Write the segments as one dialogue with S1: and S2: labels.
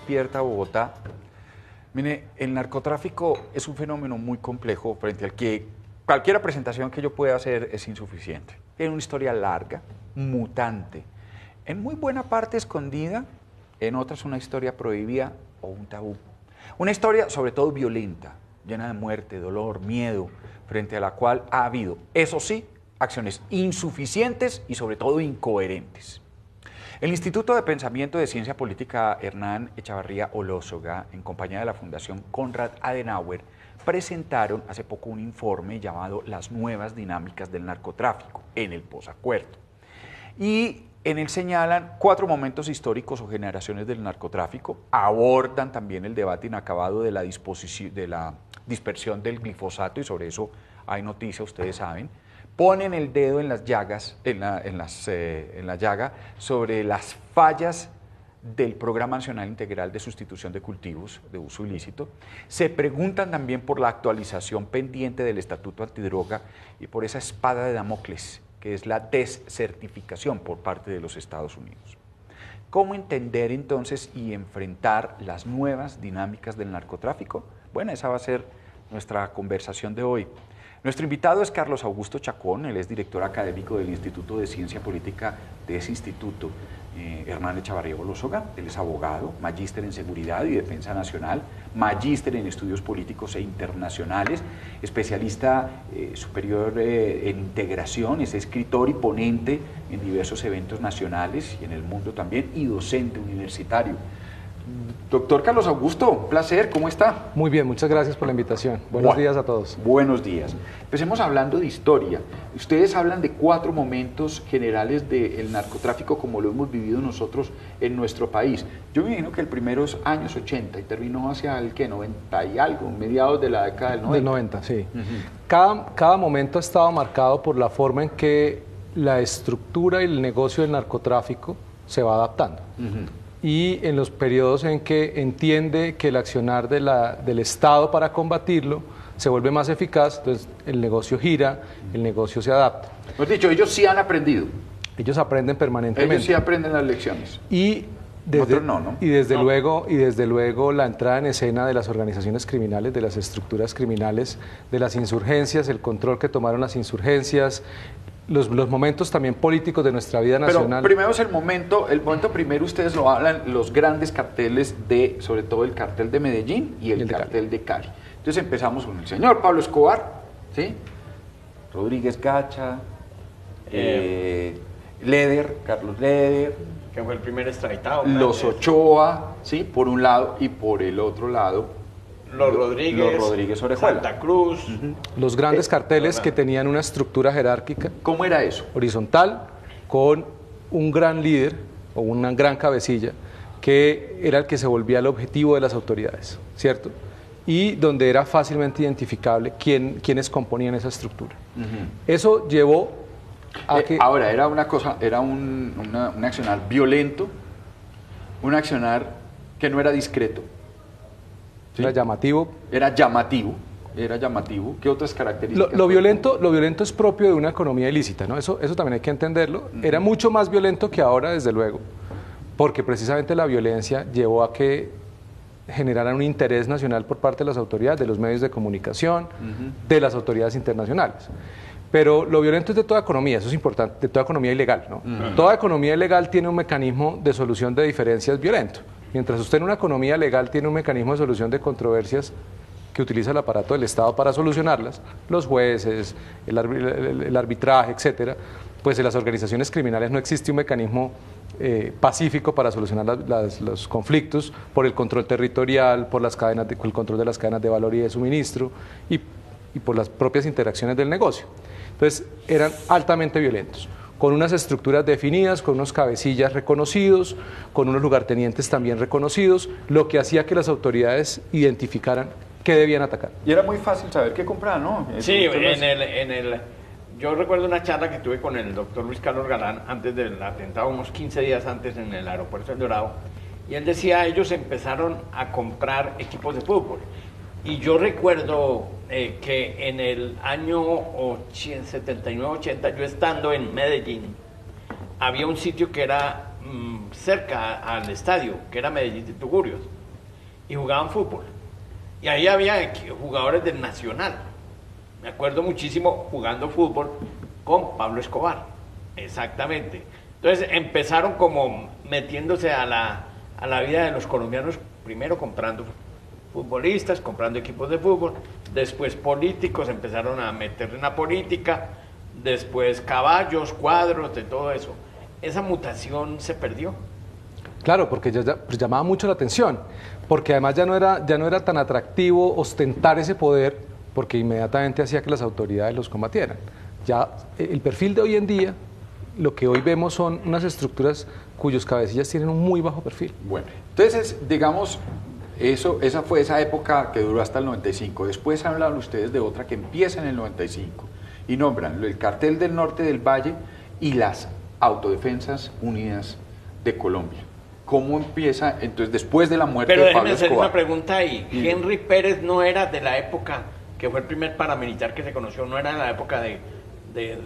S1: Despierta Bogotá. Mire, el narcotráfico es un fenómeno muy complejo frente al que cualquier presentación que yo pueda hacer es insuficiente. Tiene una historia larga, mutante, en muy buena parte escondida, en otras una historia prohibida o un tabú. Una historia sobre todo violenta, llena de muerte, dolor, miedo, frente a la cual ha habido, eso sí, acciones insuficientes y sobre todo incoherentes. El Instituto de Pensamiento de Ciencia Política Hernán Echavarría Olózoga, en compañía de la Fundación Konrad Adenauer, presentaron hace poco un informe llamado Las nuevas dinámicas del narcotráfico en el posacuerdo. Y en él señalan 4 momentos históricos o generaciones del narcotráfico, abordan también el debate inacabado de la dispersión del glifosato, y sobre eso hay noticia, ustedes saben. Ponen el dedo en las llagas, en la llaga sobre las fallas del Programa Nacional Integral de Sustitución de Cultivos de Uso Ilícito. Se preguntan también por la actualización pendiente del Estatuto Antidroga y por esa espada de Damocles, que es la descertificación por parte de los Estados Unidos. ¿Cómo entender entonces y enfrentar las nuevas dinámicas del narcotráfico? Bueno, esa va a ser nuestra conversación de hoy. Nuestro invitado es Carlos Augusto Chacón, él es director académico del Instituto de Ciencia Política de ese instituto, Hernán Echavarría Olózoga. Él es abogado, magíster en Seguridad y Defensa Nacional, magíster en Estudios Políticos e Internacionales, especialista superior en integración, es escritor y ponente en diversos eventos nacionales y en el mundo también, y docente universitario. Doctor Carlos Augusto, un placer, ¿cómo está?
S2: Muy bien, muchas gracias por la invitación. Buenos días a todos.
S1: Buenos días. Empecemos hablando de historia. Ustedes hablan de 4 momentos generales del narcotráfico como lo hemos vivido nosotros en nuestro país. Yo me imagino que el primero es años 80 y terminó hacia el ¿qué? 90 y algo, mediados de la década del 90.
S2: Del 90, sí. Cada momento ha estado marcado por la forma en que la estructura y el negocio del narcotráfico se va adaptando. Y en los periodos en que entiende que el accionar del Estado para combatirlo se vuelve más eficaz, entonces el negocio gira, el negocio se adapta.
S1: Hemos dicho, ellos sí han aprendido.
S2: Ellos aprenden permanentemente.
S1: Ellos sí aprenden las lecciones.
S2: Y desde luego la entrada en escena de las organizaciones criminales, de las estructuras criminales, de las insurgencias, el control que tomaron las insurgencias, los momentos también políticos de nuestra vida nacional.
S1: Pero primero es el momento primero, ustedes lo hablan, los grandes carteles sobre todo el cartel de Medellín y el cartel de Cali. Entonces empezamos con el señor Pablo Escobar, ¿sí? Rodríguez Gacha, Carlos Leder,
S3: que fue el primer extraditado.
S1: Los Ochoa, ¿sí? Por un lado, y por el otro lado
S3: los Rodríguez
S1: Orejuela.
S3: Santa Cruz.
S2: Los grandes carteles que tenían una estructura jerárquica.
S1: ¿Cómo era eso?
S2: Horizontal, con un gran líder o una gran cabecilla, que era el que se volvía el objetivo de las autoridades, ¿cierto? Y donde era fácilmente identificable quiénes componían esa estructura. Eso llevó a que...
S1: Ahora, era una cosa, era un accionar violento, un accionar que no era discreto. ¿Sí?
S2: Era llamativo.
S1: Era llamativo. ¿Qué otras características?
S2: Lo violento es propio de una economía ilícita, ¿no? Eso también hay que entenderlo. Era mucho más violento que ahora, desde luego, porque precisamente la violencia llevó a que generaran un interés nacional por parte de las autoridades, de los medios de comunicación, de las autoridades internacionales. Pero lo violento es de toda economía, eso es importante, de toda economía ilegal, ¿no? Toda economía ilegal tiene un mecanismo de solución de diferencias violento. Mientras usted en una economía legal tiene un mecanismo de solución de controversias que utiliza el aparato del Estado para solucionarlas, los jueces, el arbitraje, etcétera, pues en las organizaciones criminales no existe un mecanismo pacífico para solucionar los conflictos por el control territorial, por el control de las cadenas de valor y de suministro y por las propias interacciones del negocio. Entonces eran altamente violentos, con unas estructuras definidas, con unos cabecillas reconocidos, con unos lugartenientes también reconocidos, lo que hacía que las autoridades identificaran qué debían atacar.
S1: Y era muy fácil saber qué comprar, ¿no?
S3: Sí, yo recuerdo una charla que tuve con el doctor Luis Carlos Galán antes del atentado, unos 15 días antes en el aeropuerto del Dorado, y él decía, ellos empezaron a comprar equipos de fútbol. Y yo recuerdo que en el año 79-80, yo estando en Medellín, había un sitio que era cerca al estadio, que era Medellín de Tugurios, y jugaban fútbol. Y ahí había jugadores del Nacional. Me acuerdo muchísimo jugando fútbol con Pablo Escobar, exactamente. Entonces empezaron como metiéndose a la vida de los colombianos, primero comprando futbolistas, comprando equipos de fútbol, después políticos, empezaron a meter en la política, después caballos, cuadros, de todo eso. Esa mutación se perdió.
S2: Claro, porque pues llamaba mucho la atención, porque además ya no era tan atractivo ostentar ese poder, porque inmediatamente hacía que las autoridades los combatieran. Ya el perfil de hoy en día, lo que hoy vemos son unas estructuras cuyos cabecillas tienen un muy bajo perfil.
S1: Bueno, entonces, digamos, esa fue esa época que duró hasta el 95. Después hablan ustedes de otra que empieza en el 95 y nombran el Cartel del Norte del Valle y las Autodefensas Unidas de Colombia. ¿Cómo empieza entonces después de la muerte
S3: Pero
S1: de Pablo
S3: déjenme hacer
S1: Escobar?
S3: una pregunta ahí. Henry Pérez no era de la época que fue el primer paramilitar que se conoció, no era de la época de el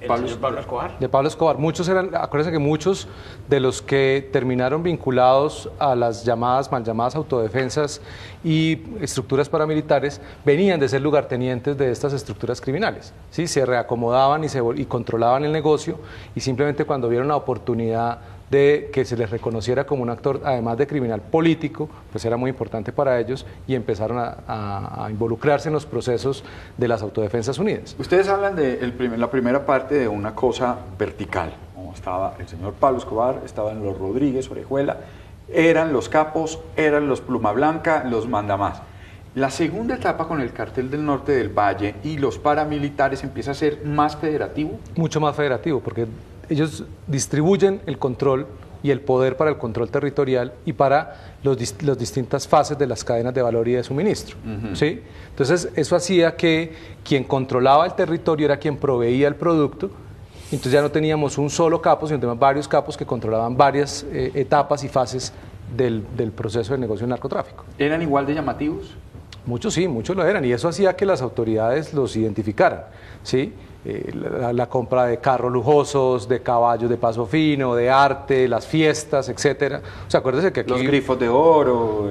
S3: señor Pablo Escobar.
S2: De Pablo Escobar. Muchos acuérdense que muchos de los que terminaron vinculados a las mal llamadas autodefensas y estructuras paramilitares venían de ser lugartenientes de estas estructuras criminales. ¿Sí? Se reacomodaban y controlaban el negocio, y simplemente cuando vieron la oportunidad de que se les reconociera como un actor, además de criminal político, pues era muy importante para ellos, y empezaron a involucrarse en los procesos de las Autodefensas Unidas.
S1: Ustedes hablan de la primera parte de una cosa vertical. Como estaba el señor Pablo Escobar, estaban los Rodríguez, Orejuela, eran los capos, eran los Pluma Blanca, los mandamás. La segunda etapa con el Cartel del Norte del Valle y los paramilitares empieza a ser más federativo.
S2: Mucho más federativo, porque ellos distribuyen el control y el poder para el control territorial y para las distintas fases de las cadenas de valor y de suministro. ¿Sí? Entonces, eso hacía que quien controlaba el territorio era quien proveía el producto. Entonces ya no teníamos un solo capo, sino teníamos varios capos que controlaban varias etapas y fases del proceso de negocio de narcotráfico.
S1: ¿Eran igual de llamativos?
S2: Muchos sí, muchos lo eran, y eso hacía que las autoridades los identificaran, ¿sí? La compra de carros lujosos, de caballos de paso fino, de arte, las fiestas, etcétera. O sea, acuérdense que aquí...
S1: Los grifos de oro...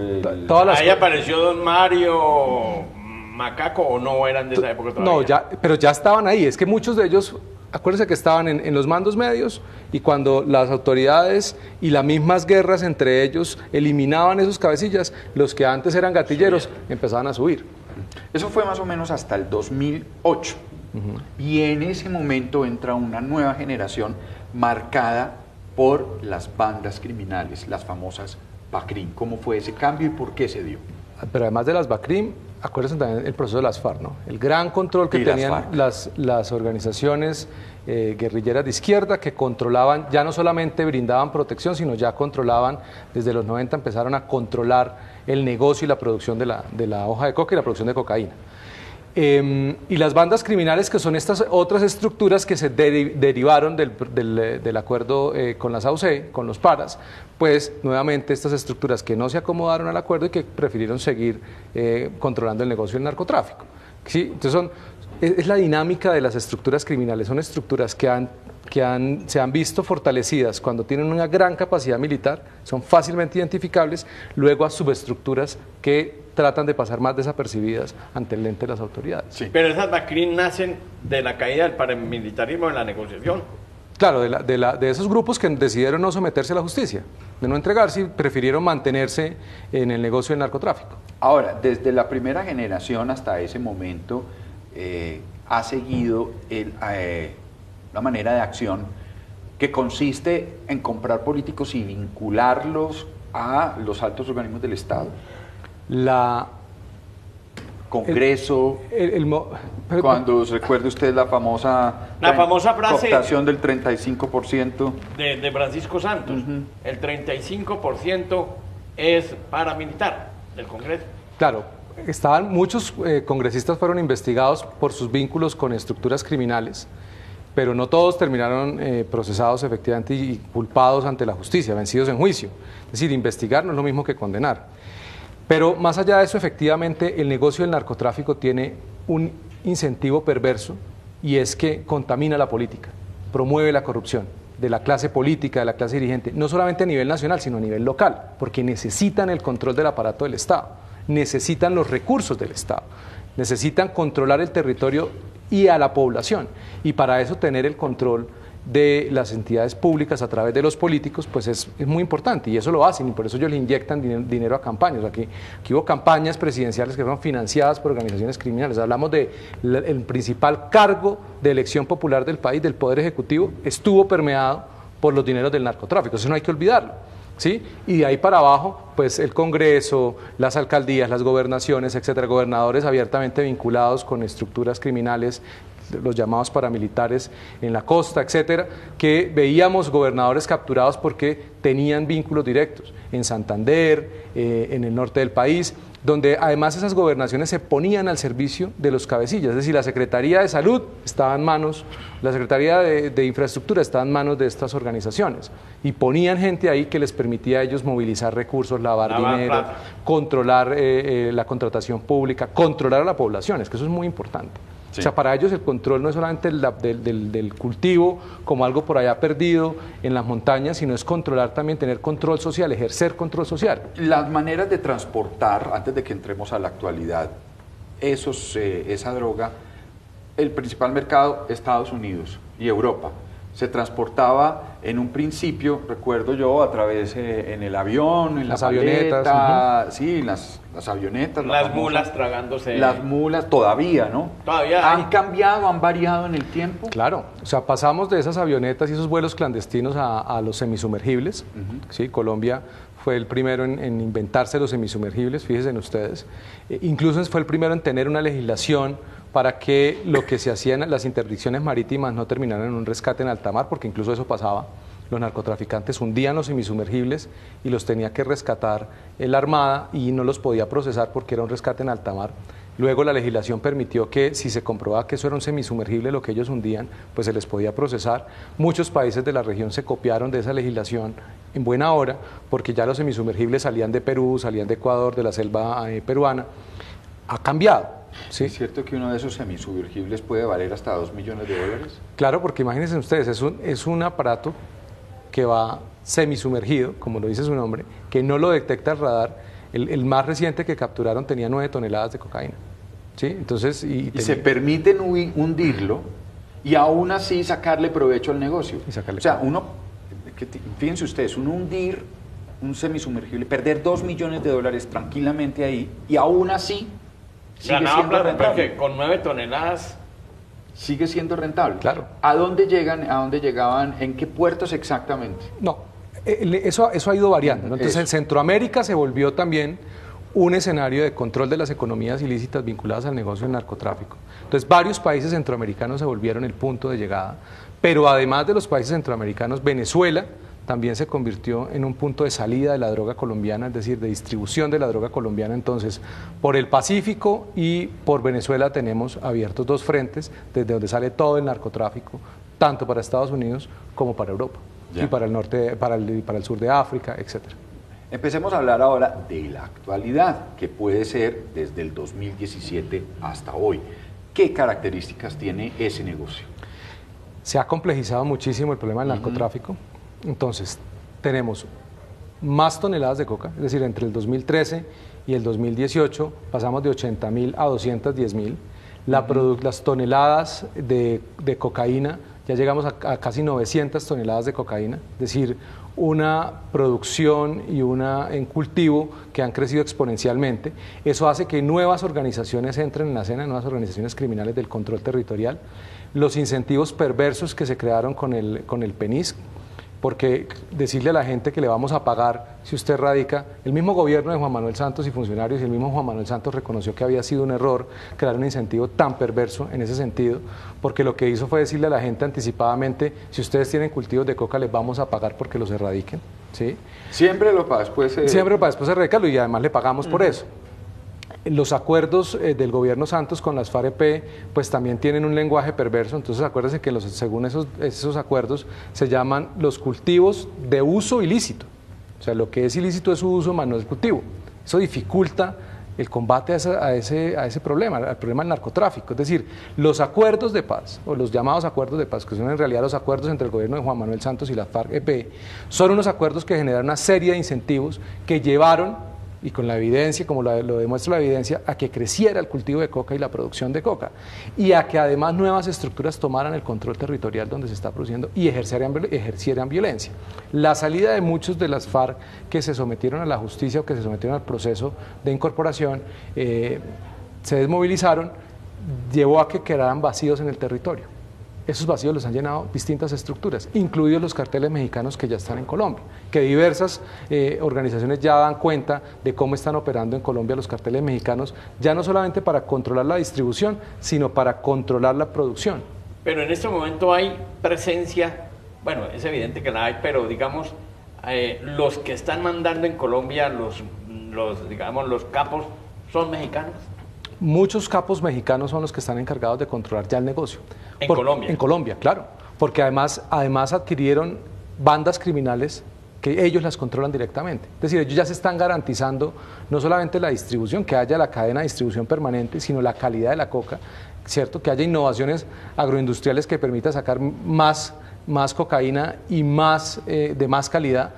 S3: Ahí apareció don Mario Macaco, ¿o no eran de esa época todavía?
S2: No, pero ya estaban ahí. Es que muchos de ellos, acuérdense que estaban en los mandos medios, y cuando las autoridades y las mismas guerras entre ellos eliminaban esos cabecillas, los que antes eran gatilleros empezaban a subir.
S1: Eso fue más o menos hasta el 2008. Y en ese momento entra una nueva generación marcada por las bandas criminales, las famosas BACRIM. ¿Cómo fue ese cambio y por qué se dio?
S2: Pero además de las BACRIM, acuérdense también el proceso de las FARC, ¿no? El gran control que tenían las organizaciones guerrilleras de izquierda, que controlaban, ya no solamente brindaban protección, sino ya controlaban, desde los 90 empezaron a controlar el negocio y la producción de la hoja de coca y la producción de cocaína. Y las bandas criminales, que son estas otras estructuras que se derivaron del acuerdo con las AUC, con los paras, pues nuevamente estas estructuras que no se acomodaron al acuerdo y que prefirieron seguir controlando el negocio del narcotráfico. ¿Sí? Entonces es la dinámica de las estructuras criminales, son estructuras que se han visto fortalecidas cuando tienen una gran capacidad militar, son fácilmente identificables, luego a subestructuras que tratan de pasar más desapercibidas ante el lente de las autoridades.
S3: Sí. Pero esas BACRIM nacen de la caída del paramilitarismo en la negociación.
S2: Claro, de esos grupos que decidieron no someterse a la justicia, de no entregarse, y prefirieron mantenerse en el negocio del narcotráfico.
S1: Ahora, desde la primera generación hasta ese momento, ha seguido una manera de acción que consiste en comprar políticos y vincularlos a los altos organismos del Estado. Congreso, cuando recuerde usted la famosa
S3: frase
S1: cooptación del 35%
S3: de Francisco Santos. El 35% es paramilitar del Congreso.
S2: Claro, muchos congresistas fueron investigados por sus vínculos con estructuras criminales, pero no todos terminaron procesados efectivamente y culpados ante la justicia, vencidos en juicio. Es decir, investigar no es lo mismo que condenar. Pero más allá de eso, efectivamente, el negocio del narcotráfico tiene un incentivo perverso, y es que contamina la política, promueve la corrupción, de la clase política, de la clase dirigente, no solamente a nivel nacional, sino a nivel local, porque necesitan el control del aparato del Estado, necesitan los recursos del Estado, necesitan controlar el territorio y a la población, y para eso tener el control de las entidades públicas a través de los políticos, pues es muy importante, y eso lo hacen, y por eso ellos le inyectan dinero a campañas. Aquí hubo campañas presidenciales que fueron financiadas por organizaciones criminales. Hablamos de el principal cargo de elección popular del país, del Poder Ejecutivo, estuvo permeado por los dineros del narcotráfico, eso no hay que olvidarlo, ¿sí? Y de ahí para abajo, pues el Congreso, las alcaldías, las gobernaciones, etcétera, gobernadores abiertamente vinculados con estructuras criminales, los llamados paramilitares en la costa, etcétera, que veíamos gobernadores capturados porque tenían vínculos directos en Santander, en el norte del país, donde además esas gobernaciones se ponían al servicio de los cabecillas, es decir, la Secretaría de Salud estaba en manos, la Secretaría de Infraestructura estaba en manos de estas organizaciones y ponían gente ahí que les permitía a ellos movilizar recursos, lavar dinero, plata, controlar la contratación pública, controlar a la población, es que eso es muy importante. Sí. O sea, para ellos el control no es solamente del cultivo como algo por allá perdido en las montañas, sino es controlar también, tener control social, ejercer control social.
S1: Las maneras de transportar, antes de que entremos a la actualidad, esa droga, el principal mercado, Estados Unidos y Europa. Se transportaba en un principio, recuerdo yo, a través en el avión, en
S2: las avionetas,
S1: sí, las avionetas.
S3: Las mulas tragándose.
S1: Las mulas todavía, ¿no?
S3: Todavía
S1: ¿Han cambiado, han variado en el tiempo?
S2: Claro, o sea, pasamos de esas avionetas y esos vuelos clandestinos a los semisumergibles, ¿sí? Colombia fue el primero en inventarse los semisumergibles, fíjense en ustedes. Incluso fue el primero en tener una legislación para que lo que se hacían las interdicciones marítimas no terminaran en un rescate en alta mar, porque incluso eso pasaba. Los narcotraficantes hundían los semisumergibles y los tenía que rescatar la Armada y no los podía procesar porque era un rescate en alta mar. Luego la legislación permitió que si se comprobaba que eso era un semisumergible lo que ellos hundían, pues se les podía procesar. Muchos países de la región se copiaron de esa legislación en buena hora, porque ya los semisumergibles salían de Perú, salían de Ecuador, de la selva peruana. Ha cambiado. ¿Sí?
S1: ¿Es cierto que uno de esos semisumergibles puede valer hasta $2 millones?
S2: Claro, porque imagínense ustedes, es un aparato que va semisumergido, como lo dice su nombre, que no lo detecta el radar. El más reciente que capturaron tenía 9 toneladas de cocaína. ¿Sí? Entonces, y
S1: se permiten hundirlo y aún así sacarle provecho al negocio. O sea, fíjense ustedes, hundir un semisumergible, perder $2 millones tranquilamente ahí y aún así sigue siendo rentable.
S3: Con 9 toneladas
S1: sigue siendo rentable.
S2: Claro.
S1: ¿A dónde llegan? ¿A dónde llegaban? ¿En qué puertos exactamente?
S2: No, eso ha ido variando, ¿no? Entonces en Centroamérica se volvió también un escenario de control de las economías ilícitas vinculadas al negocio del narcotráfico. Entonces varios países centroamericanos se volvieron el punto de llegada, pero además de los países centroamericanos, Venezuela también se convirtió en un punto de salida de la droga colombiana, es decir, de distribución de la droga colombiana. Entonces, por el Pacífico y por Venezuela tenemos abiertos 2 frentes, desde donde sale todo el narcotráfico, tanto para Estados Unidos como para Europa, y para el norte, para el sur de África, etcétera.
S1: Empecemos a hablar ahora de la actualidad, que puede ser desde el 2017 hasta hoy. ¿Qué características tiene ese negocio?
S2: Se ha complejizado muchísimo el problema del narcotráfico. Entonces, tenemos más toneladas de coca, es decir, entre el 2013 y el 2018 pasamos de 80.000 a 210.000. Las toneladas de cocaína, ya llegamos a casi 900 toneladas de cocaína, es decir, una producción y en cultivo que han crecido exponencialmente. Eso hace que nuevas organizaciones entren en la escena, nuevas organizaciones criminales del control territorial. Los incentivos perversos que se crearon con el PENISC, porque decirle a la gente que le vamos a pagar si usted radica, el mismo gobierno de Juan Manuel Santos y funcionarios y el mismo Juan Manuel Santos reconoció que había sido un error crear un incentivo tan perverso en ese sentido, porque lo que hizo fue decirle a la gente anticipadamente, si ustedes tienen cultivos de coca les vamos a pagar porque los erradiquen. ¿Sí?
S1: Siempre lo paga después.
S2: Siempre lo paga después erradicarlo y además le pagamos por eso. Los acuerdos del gobierno Santos con las FARC-EP pues también tienen un lenguaje perverso, entonces acuérdense que según esos acuerdos se llaman los cultivos de uso ilícito, o sea, lo que es ilícito es su uso más no el cultivo. Eso dificulta el combate a ese problema, al problema del narcotráfico. Es decir, los acuerdos de paz, o los llamados acuerdos de paz, que son en realidad los acuerdos entre el gobierno de Juan Manuel Santos y la FARC-EP, son unos acuerdos que generaron una serie de incentivos que llevaron, y con la evidencia, como lo demuestra la evidencia, a que creciera el cultivo de coca y la producción de coca, y a que además nuevas estructuras tomaran el control territorial donde se está produciendo y ejercieran violencia. La salida de muchos de las FARC que se sometieron a la justicia o que se sometieron al proceso de incorporación, se desmovilizaron, llevó a que quedaran vacíos en el territorio. Esos vacíos los han llenado distintas estructuras, incluidos los carteles mexicanos que ya están en Colombia, que diversas organizaciones ya dan cuenta de cómo están operando en Colombia los carteles mexicanos, ya no solamente para controlar la distribución, sino para controlar la producción.
S3: Pero en este momento hay presencia, bueno, es evidente que la hay, pero digamos, los que están mandando en Colombia, digamos, los capos, ¿son mexicanos?
S2: Muchos capos mexicanos son los que están encargados de controlar ya el negocio.
S3: ¿En Colombia?
S2: En Colombia, claro, porque además adquirieron bandas criminales que ellos las controlan directamente. Es decir, ellos ya se están garantizando no solamente la distribución, que haya la cadena de distribución permanente, sino la calidad de la coca, ¿cierto? Que haya innovaciones agroindustriales que permitan sacar más cocaína y de más calidad.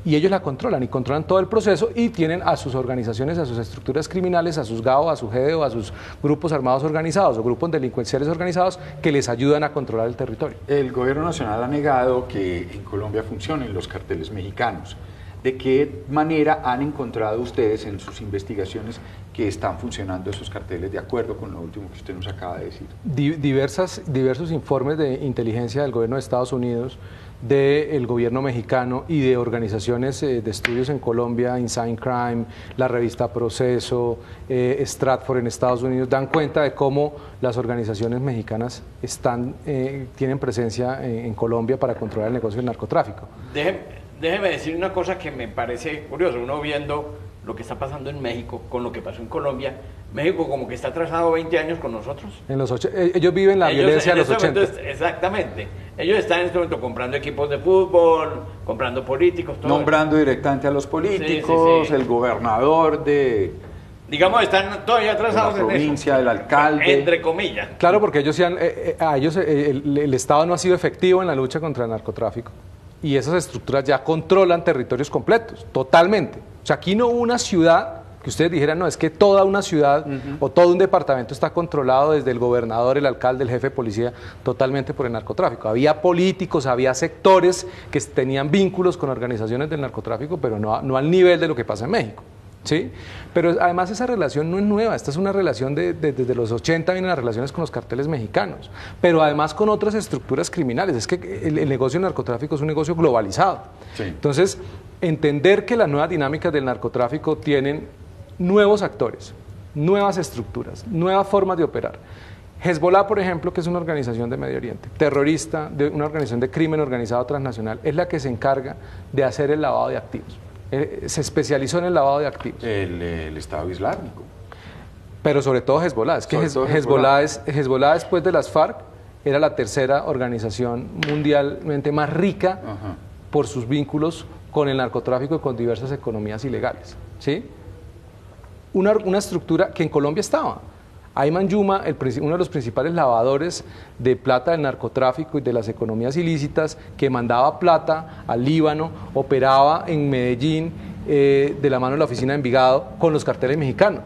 S2: Y ellos la controlan y controlan todo el proceso y tienen a sus organizaciones, a sus estructuras criminales, a sus GAO, a su GEDEO, a sus grupos armados organizados o grupos delincuenciales organizados que les ayudan a controlar el territorio.
S1: El gobierno nacional ha negado que en Colombia funcionen los carteles mexicanos. ¿De qué manera han encontrado ustedes en sus investigaciones que están funcionando esos carteles de acuerdo con lo último que usted nos acaba de decir?
S2: Diversos informes de inteligencia del gobierno de Estados Unidos, del gobierno mexicano y de organizaciones de estudios en Colombia, Insign Crime, la revista Proceso, Stratford en Estados Unidos, dan cuenta de cómo las organizaciones mexicanas tienen presencia en Colombia para controlar el negocio del narcotráfico.
S3: Déjeme decir una cosa que me parece curioso, uno viendo lo que está pasando en México con lo que pasó en Colombia, México como que está atrasado 20 años con nosotros.
S2: Ellos viven la violencia de los 80.
S3: Exactamente. Ellos están en este momento comprando equipos de fútbol, comprando políticos, todo.
S1: Nombrando directamente a los políticos, sí. El gobernador de...
S3: Digamos, están todavía atrasados
S1: en la provincia, en eso. El alcalde.
S3: Entre comillas.
S2: Claro, porque el Estado no ha sido efectivo en la lucha contra el narcotráfico. Y esas estructuras ya controlan territorios completos, totalmente. O sea, aquí no hubo una ciudad que ustedes dijeran, no, es que toda una ciudad o todo un departamento está controlado desde el gobernador, el alcalde, el jefe de policía, totalmente por el narcotráfico. Había políticos, había sectores que tenían vínculos con organizaciones del narcotráfico, pero no al nivel de lo que pasa en México. ¿Sí? Pero además esa relación no es nueva, esta es una relación desde los 80 vienen las relaciones con los carteles mexicanos, pero además con otras estructuras criminales, es que el negocio del narcotráfico es un negocio globalizado. Sí. Entonces, entender que las nuevas dinámicas del narcotráfico tienen nuevos actores, nuevas estructuras, nuevas formas de operar. Hezbollah, por ejemplo, que es una organización de Medio Oriente, terrorista, una organización de crimen organizado transnacional, es la que se encarga de hacer el lavado de activos. Se especializó en el lavado de activos.
S1: El Estado Islámico.
S2: Pero sobre todo Hezbollah. Es que Hezbollah después de las FARC era la tercera organización mundialmente más rica por sus vínculos con el narcotráfico y con diversas economías ilegales. ¿Sí? Una estructura que en Colombia estaba. Ayman Yuma, uno de los principales lavadores de plata del narcotráfico y de las economías ilícitas, que mandaba plata al Líbano, operaba en Medellín de la mano de la oficina de Envigado con los carteles mexicanos.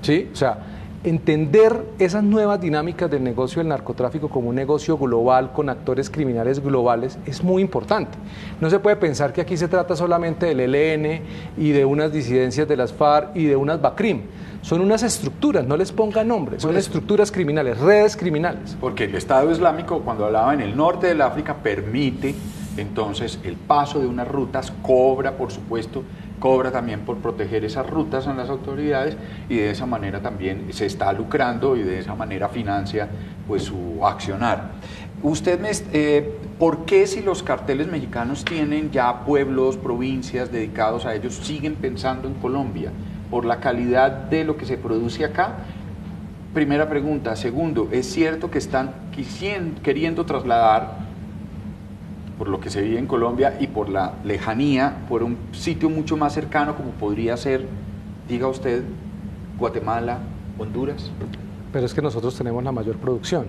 S2: ¿Sí? O sea, entender esas nuevas dinámicas del negocio del narcotráfico como un negocio global con actores criminales globales es muy importante. No se puede pensar que aquí se trata solamente del ELN y de unas disidencias de las FARC y de unas BACRIM. Son unas estructuras, no les ponga nombre, son estructuras criminales, redes criminales.
S1: Porque el Estado Islámico, cuando hablaba en el norte del África, permite entonces el paso de unas rutas, cobra, por supuesto, cobra también por proteger esas rutas en las autoridades y de esa manera también se está lucrando y de esa manera financia pues su accionar. Usted ¿por qué si los carteles mexicanos tienen ya pueblos, provincias dedicados a ellos, siguen pensando en Colombia? ¿Por la calidad de lo que se produce acá? Primera pregunta. Segundo, ¿es cierto que están queriendo trasladar, por lo que se vive en Colombia y por la lejanía, por un sitio mucho más cercano como podría ser, diga usted, Guatemala, Honduras.
S2: Pero es que nosotros tenemos la mayor producción.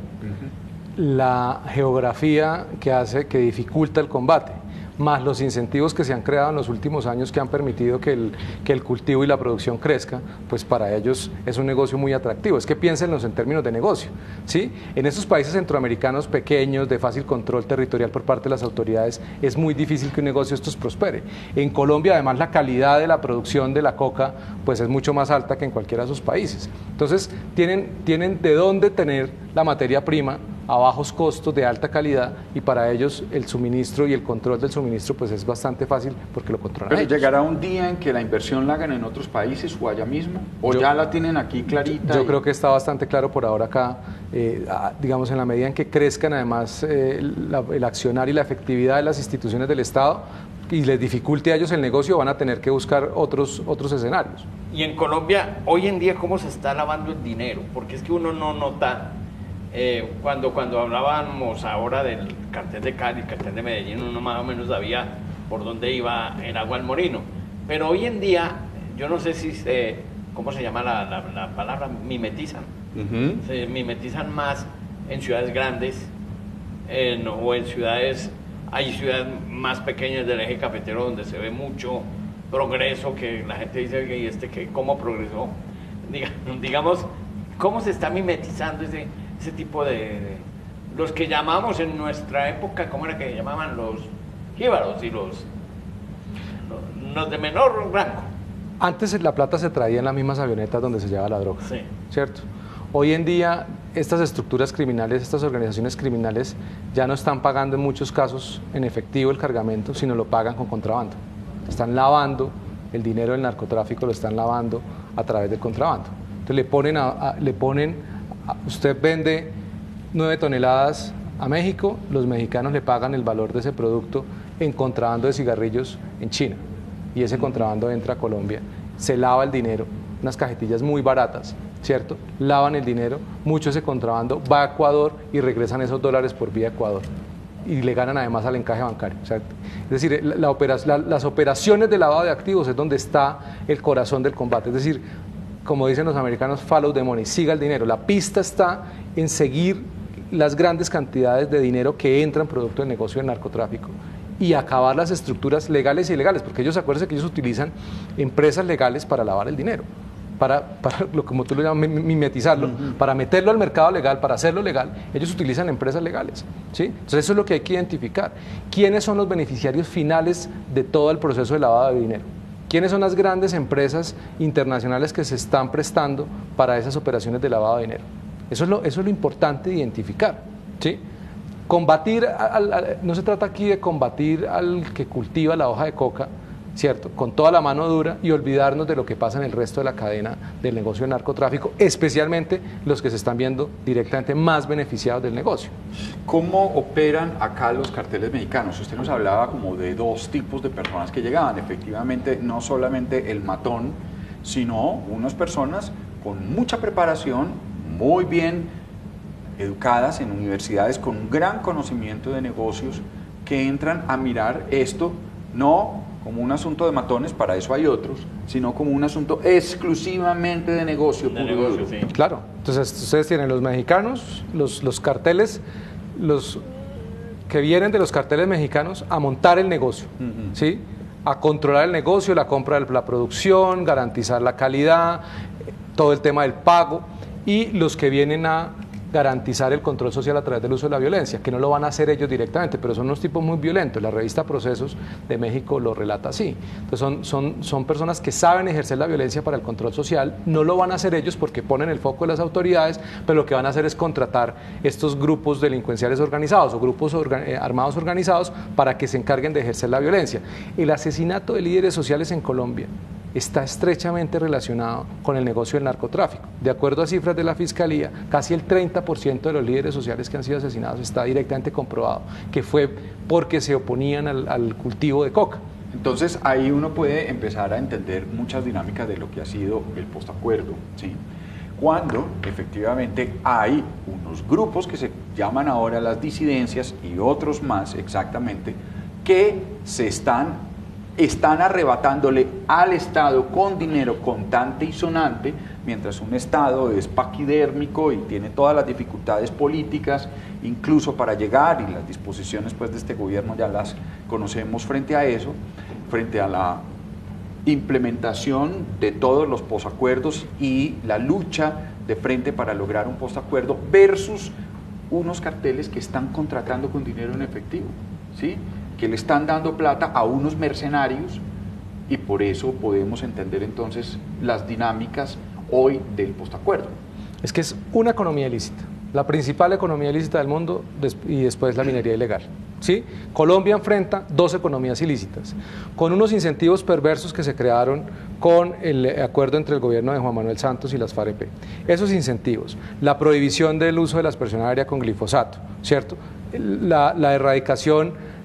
S2: La geografía que dificulta el combate, más los incentivos que se han creado en los últimos años que han permitido que el cultivo y la producción crezca, pues para ellos es un negocio muy atractivo. Es que piénsenlos en términos de negocio, ¿sí? En esos países centroamericanos pequeños, de fácil control territorial por parte de las autoridades, es muy difícil que un negocio de estos prospere. En Colombia, además, la calidad de la producción de la coca pues es mucho más alta que en cualquiera de esos países. Entonces, tienen de dónde tener la materia prima a bajos costos, de alta calidad, y para ellos el suministro y el control del suministro pues es bastante fácil porque lo controlan
S1: Pero
S2: ellos.
S1: ¿llegará un día en que la inversión la hagan en otros países o allá mismo? ¿O ya la tienen aquí clarita?
S2: Yo creo que está bastante claro por ahora acá, digamos, en la medida en que crezcan además el accionar y la efectividad de las instituciones del Estado y les dificulte a ellos el negocio, van a tener que buscar otros escenarios.
S3: Y en Colombia, hoy en día, ¿cómo se está lavando el dinero? Porque es que uno no nota... Cuando hablábamos ahora del cartel de Cali, el cartel de Medellín, uno más o menos sabía por dónde iba el agua al molino. Pero hoy en día, yo no sé si ¿cómo se llama la palabra? Mimetizan. Se mimetizan más en ciudades grandes o en ciudades, hay ciudades más pequeñas del eje cafetero donde se ve mucho progreso, que la gente dice que cómo progresó. Digamos, ¿cómo se está mimetizando ese tipo de los que llamamos en nuestra época, ¿cómo era que llamaban? Los jíbaros y los de menor rango.
S2: Antes la plata se traía en las mismas avionetas donde se llevaba la droga,
S3: sí,
S2: ¿cierto? Hoy en día estas estructuras criminales, estas organizaciones criminales ya no están pagando en muchos casos en efectivo el cargamento, sino lo pagan con contrabando. Están lavando el dinero del narcotráfico, lo están lavando a través del contrabando. Entonces le ponen usted vende 9 toneladas a México, los mexicanos le pagan el valor de ese producto en contrabando de cigarrillos en China, y ese contrabando entra a Colombia, se lava el dinero, unas cajetillas muy baratas, ¿cierto? Lavan el dinero, mucho ese contrabando va a Ecuador y regresan esos dólares por vía Ecuador y le ganan además al encaje bancario. O sea, es decir, las operaciones de lavado de activos es donde está el corazón del combate, es decir, como dicen los americanos, follow the money, siga el dinero. La pista está en seguir las grandes cantidades de dinero que entran producto del negocio del narcotráfico y acabar las estructuras legales e ilegales, porque acuérdense que ellos utilizan empresas legales para lavar el dinero, como tú lo llamas, mimetizarlo, para meterlo al mercado legal, para hacerlo legal, ellos utilizan empresas legales, ¿sí? Entonces eso es lo que hay que identificar. ¿Quiénes son los beneficiarios finales de todo el proceso de lavado de dinero? ¿Quiénes son las grandes empresas internacionales que se están prestando para esas operaciones de lavado de dinero? Eso es lo importante de identificar, ¿sí? Combatir, no se trata aquí de combatir al que cultiva la hoja de coca, ¿cierto? Con toda la mano dura y olvidarnos de lo que pasa en el resto de la cadena del negocio de narcotráfico, especialmente los que se están viendo directamente más beneficiados del negocio.
S1: ¿Cómo operan acá los carteles mexicanos? Usted nos hablaba como de 2 tipos de personas que llegaban, efectivamente no solamente el matón, sino unas personas con mucha preparación, muy bien educadas en universidades, con un gran conocimiento de negocios, que entran a mirar esto no como un asunto de matones, para eso hay otros, sino como un asunto exclusivamente de negocio.
S3: Sí.
S2: Claro, entonces ustedes tienen los mexicanos, los carteles, los que vienen de los carteles mexicanos a montar el negocio, ¿sí? A controlar el negocio, la compra de la producción, garantizar la calidad, todo el tema del pago, y los que vienen a garantizar el control social a través del uso de la violencia, que no lo van a hacer ellos directamente, pero son unos tipos muy violentos. La revista Procesos de México lo relata así. Entonces son personas que saben ejercer la violencia para el control social, no lo van a hacer ellos porque ponen el foco de las autoridades, pero lo que van a hacer es contratar estos grupos delincuenciales organizados o grupos armados organizados para que se encarguen de ejercer la violencia. El asesinato de líderes sociales en Colombia está estrechamente relacionado con el negocio del narcotráfico. De acuerdo a cifras de la Fiscalía, casi el 30% de los líderes sociales que han sido asesinados está directamente comprobado que fue porque se oponían al cultivo de coca.
S1: Entonces ahí uno puede empezar a entender muchas dinámicas de lo que ha sido el postacuerdo, ¿sí? Cuando efectivamente hay unos grupos que se llaman ahora las disidencias y otros más exactamente, que se están están arrebatándole al Estado con dinero contante y sonante, mientras un Estado es paquidérmico y tiene todas las dificultades políticas, incluso para llegar, y las disposiciones pues, de este gobierno ya las conocemos frente a eso, frente a la implementación de todos los posacuerdos y la lucha de frente para lograr un posacuerdo versus unos carteles que están contratando con dinero en efectivo, ¿sí? Que le están dando plata a unos mercenarios, y por eso podemos entender entonces las dinámicas hoy del postacuerdo.
S2: Es que es una economía ilícita, la principal economía ilícita del mundo, y después la minería ilegal. ¿Sí? Colombia enfrenta dos economías ilícitas, con unos incentivos perversos que se crearon con el acuerdo entre el gobierno de Juan Manuel Santos y las FARC-EP. Esos incentivos, la prohibición del uso de la aspersión aérea con glifosato, ¿cierto? La erradicación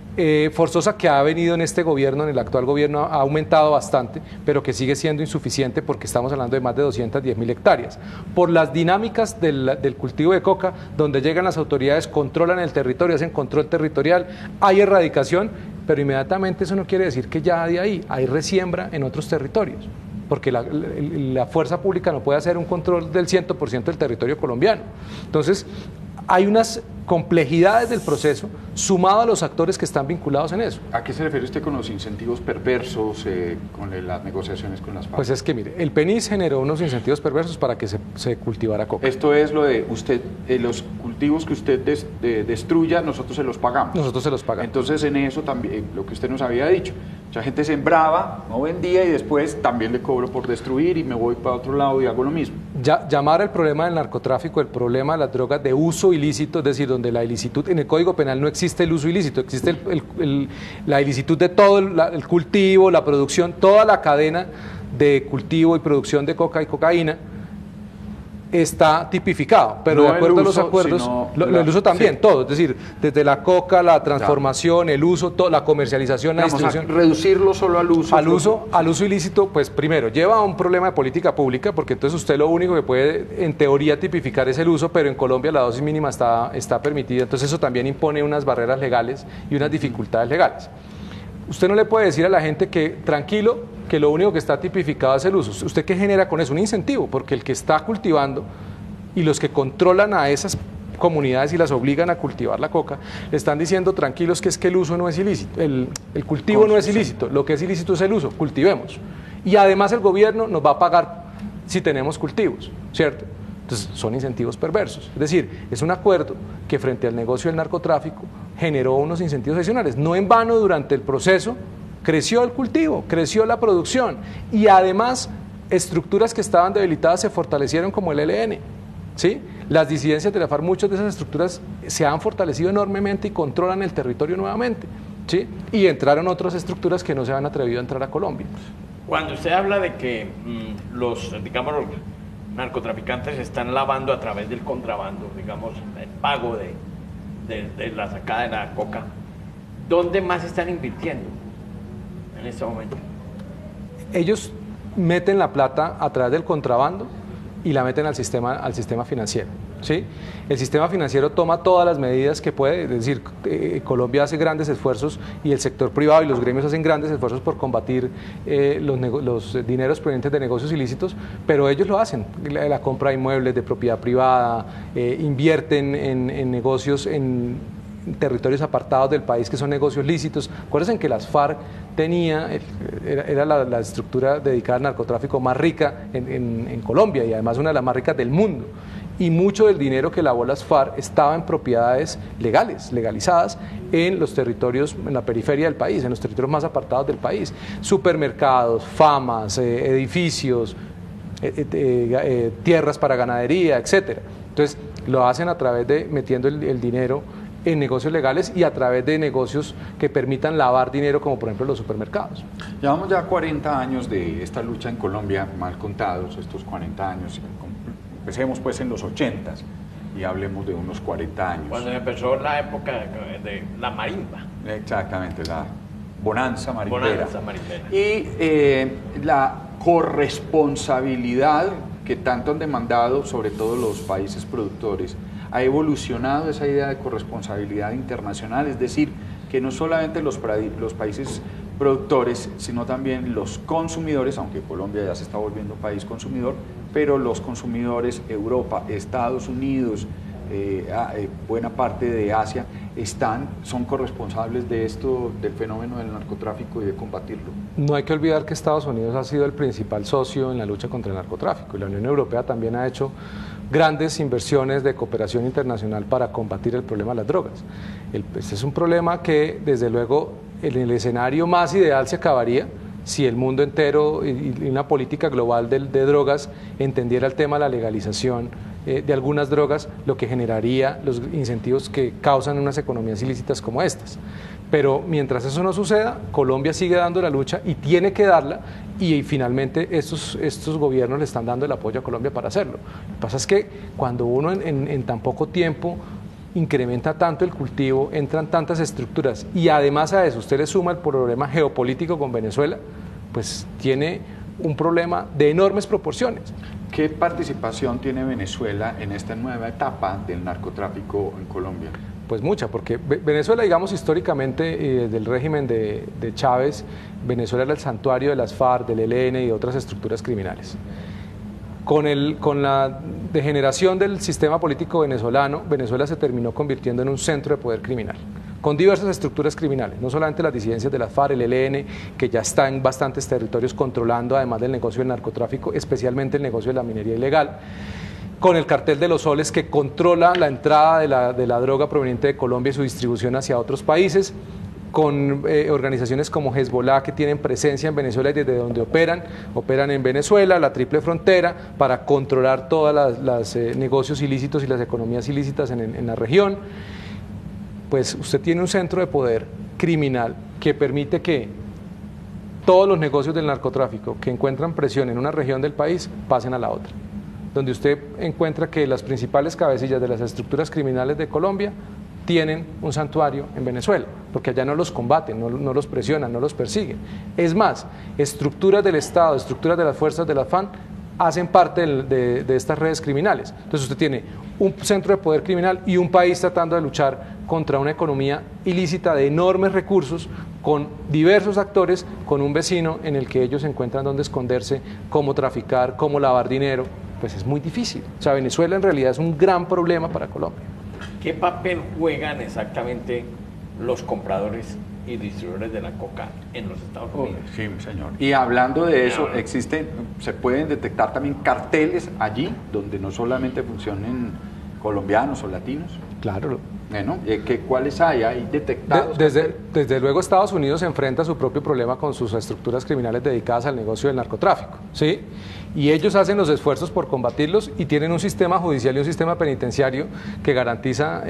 S2: forzosa que ha venido en este gobierno, en el actual gobierno, ha aumentado bastante, pero que sigue siendo insuficiente porque estamos hablando de más de 210.000 hectáreas. Por las dinámicas del cultivo de coca, donde llegan las autoridades, controlan el territorio, hacen control territorial, hay erradicación, pero inmediatamente eso no quiere decir que ya de ahí hay resiembra en otros territorios, porque la fuerza pública no puede hacer un control del 100% del territorio colombiano. Entonces, hay unas complejidades del proceso sumado a los actores que están vinculados en eso.
S1: ¿A qué se refiere usted con los incentivos perversos, con las negociaciones con las FARC?
S2: Pues es que mire, el PENIS generó unos incentivos perversos para que se cultivara coca.
S1: Esto es lo de usted, los cultivos que usted destruya, nosotros se los pagamos.
S2: Nosotros se los pagamos.
S1: Entonces en eso también, lo que usted nos había dicho, mucha gente sembraba, no vendía y después también le cobro por destruir y me voy para otro lado y hago lo mismo.
S2: Llamar al problema del narcotráfico el problema de las drogas de uso ilícito, es decir, donde la ilicitud, en el Código Penal no existe el uso ilícito, existe la ilicitud de todo el cultivo, la producción, toda la cadena de cultivo y producción de coca y cocaína está tipificado, pero
S1: no
S2: de acuerdo
S1: uso,
S2: a los acuerdos, el uso también, sí. Todo, es decir, desde la coca, la transformación, el uso, la comercialización, la distribución.
S1: Reducirlo solo al uso.
S2: Al uso ilícito, pues primero, lleva a un problema de política pública, porque entonces usted lo único que puede, en teoría, tipificar es el uso, pero en Colombia la dosis mínima está permitida, entonces eso también impone unas barreras legales y unas dificultades legales. Usted no le puede decir a la gente que, tranquilo, que lo único que está tipificado es el uso. ¿Usted qué genera con eso? Un incentivo, porque el que está cultivando y los que controlan a esas comunidades y las obligan a cultivar la coca, le están diciendo tranquilos que es que el uso no es ilícito, el cultivo no es ilícito, lo que es ilícito es el uso, cultivemos. Y además el gobierno nos va a pagar si tenemos cultivos, ¿cierto? Entonces son incentivos perversos. Es decir, es un acuerdo que frente al negocio del narcotráfico generó unos incentivos adicionales. No en vano durante el proceso creció el cultivo, creció la producción y además estructuras que estaban debilitadas se fortalecieron como el ELN. ¿Sí? Las disidencias de la FARC, muchas de esas estructuras se han fortalecido enormemente y controlan el territorio nuevamente. ¿Sí? Y entraron otras estructuras que no se han atrevido a entrar a Colombia.
S3: Cuando usted habla de que los narcotraficantes están lavando a través del contrabando, digamos, el pago de la sacada de la coca, ¿dónde más están invirtiendo en este momento?
S2: Ellos meten la plata a través del contrabando y la meten al sistema financiero. ¿Sí? El sistema financiero toma todas las medidas que puede, es decir, Colombia hace grandes esfuerzos y el sector privado y los gremios hacen grandes esfuerzos por combatir los dineros provenientes de negocios ilícitos, pero ellos lo hacen, la compra de inmuebles de propiedad privada, invierten en negocios en territorios apartados del país que son negocios lícitos. Acuérdense que las FARC era la estructura dedicada al narcotráfico más rica en Colombia y además una de las más ricas del mundo. Y mucho del dinero que lavó las FARC estaba en propiedades legalizadas en los territorios, en la periferia del país, en los territorios más apartados del país. Supermercados, famas, edificios, tierras para ganadería, etcétera. Entonces, lo hacen a través de metiendo el dinero en negocios legales y a través de negocios que permitan lavar dinero, como por ejemplo los supermercados.
S1: Llevamos ya 40 años de esta lucha en Colombia, mal contados estos 40 años. Empecemos pues en los 80s y hablemos de unos 40 años.
S3: Cuando empezó la época de la marimba.
S1: Exactamente, la bonanza marimbera.
S3: Bonanza marimbera.
S1: Y la corresponsabilidad que tanto han demandado, sobre todo los países productores, ha evolucionado esa idea de corresponsabilidad internacional, es decir, que no solamente los países productores, sino también los consumidores, aunque Colombia ya se está volviendo país consumidor, pero los consumidores, Europa, Estados Unidos, buena parte de Asia, son corresponsables de esto, del fenómeno del narcotráfico y de combatirlo.
S2: No hay que olvidar que Estados Unidos ha sido el principal socio en la lucha contra el narcotráfico y la Unión Europea también ha hecho grandes inversiones de cooperación internacional para combatir el problema de las drogas. Este es un problema que, desde luego, en el escenario más ideal se acabaría si el mundo entero y una política global de drogas entendiera el tema de la legalización de algunas drogas, lo que generaría los incentivos que causan unas economías ilícitas como estas. Pero mientras eso no suceda, Colombia sigue dando la lucha y tiene que darla, y finalmente estos gobiernos le están dando el apoyo a Colombia para hacerlo. Lo que pasa es que cuando uno en tan poco tiempo incrementa tanto el cultivo, entran tantas estructuras y además a eso usted le suma el problema geopolítico con Venezuela, pues tiene un problema de enormes proporciones.
S1: ¿Qué participación tiene Venezuela en esta nueva etapa del narcotráfico en Colombia?
S2: Pues mucha, porque Venezuela, digamos, históricamente, desde el régimen de Chávez, Venezuela era el santuario de las FARC, del ELN y de otras estructuras criminales. Con la degeneración del sistema político venezolano, Venezuela se terminó convirtiendo en un centro de poder criminal, con diversas estructuras criminales, no solamente las disidencias de las FARC, el ELN, que ya está en bastantes territorios controlando, además del negocio del narcotráfico, especialmente el negocio de la minería ilegal, con el cartel de los soles, que controla la entrada de la droga proveniente de Colombia y su distribución hacia otros países, con organizaciones como Hezbollah, que tienen presencia en Venezuela y desde donde operan en Venezuela, la triple frontera, para controlar todos los negocios ilícitos y las economías ilícitas en la región. Pues usted tiene un centro de poder criminal que permite que todos los negocios del narcotráfico que encuentran presión en una región del país pasen a la otra, donde usted encuentra que las principales cabecillas de las estructuras criminales de Colombia tienen un santuario en Venezuela, porque allá no los combaten, no los presionan, no los persiguen. Es más, estructuras del Estado, estructuras de las fuerzas de la FARC hacen parte de estas redes criminales. Entonces usted tiene un centro de poder criminal y un país tratando de luchar contra una economía ilícita de enormes recursos, con diversos actores, con un vecino en el que ellos encuentran dónde esconderse, cómo traficar, cómo lavar dinero. Pues es muy difícil. O sea, Venezuela en realidad es un gran problema para Colombia.
S3: ¿Qué papel juegan exactamente los compradores y distribuidores de la coca en los Estados Unidos?
S1: Sí, señor. Y hablando de eso, se pueden detectar también carteles allí, donde no solamente funcionen colombianos o latinos.
S2: Claro.
S1: Bueno, ¿cuáles hay? ¿Hay detectados?
S2: Desde luego Estados Unidos enfrenta su propio problema con sus estructuras criminales dedicadas al negocio del narcotráfico, ¿sí? Y ellos hacen los esfuerzos por combatirlos y tienen un sistema judicial y un sistema penitenciario que garantiza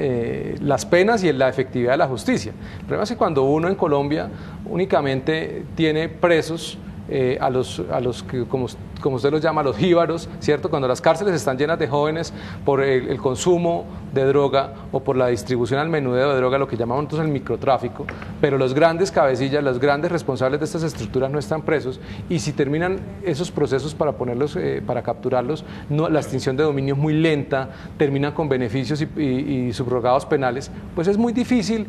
S2: las penas y la efectividad de la justicia. El problema es que cuando uno en Colombia únicamente tiene presos a los que, como usted los llama, los jíbaros, ¿cierto? Cuando las cárceles están llenas de jóvenes por el consumo de droga o por la distribución al menudeo de droga, lo que llamamos entonces el microtráfico, pero los grandes cabecillas, los grandes responsables de estas estructuras no están presos, y si terminan esos procesos para ponerlos, para capturarlos, la extinción de dominio es muy lenta, terminan con beneficios y subrogados penales, pues es muy difícil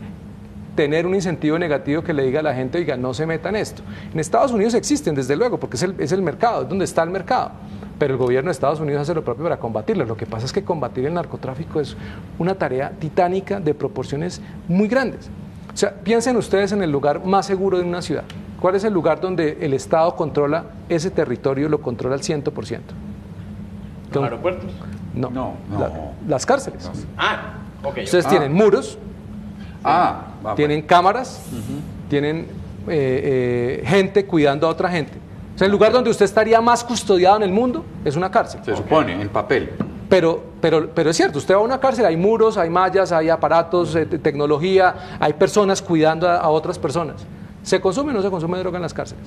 S2: tener un incentivo negativo que le diga a la gente, oiga, no se meta en esto. En Estados Unidos existen, desde luego, porque es el mercado, es donde está el mercado, pero el gobierno de Estados Unidos hace lo propio para combatirlo. Lo que pasa es que combatir el narcotráfico es una tarea titánica de proporciones muy grandes. O sea, piensen ustedes en el lugar más seguro de una ciudad. ¿Cuál es el lugar donde el Estado controla ese territorio, lo controla al 100%?
S3: ¿Los aeropuertos?
S2: No. Las cárceles.
S3: Ok.
S2: Ustedes tienen muros, tienen cámaras,
S1: uh-huh,
S2: tienen gente cuidando a otra gente. O sea, el lugar donde usted estaría más custodiado en el mundo es una cárcel.
S1: Se supone, en papel.
S2: Pero es cierto, usted va a una cárcel, hay muros, hay mallas, hay aparatos, tecnología, hay personas cuidando a otras personas. ¿Se consume o no se consume droga en las cárceles?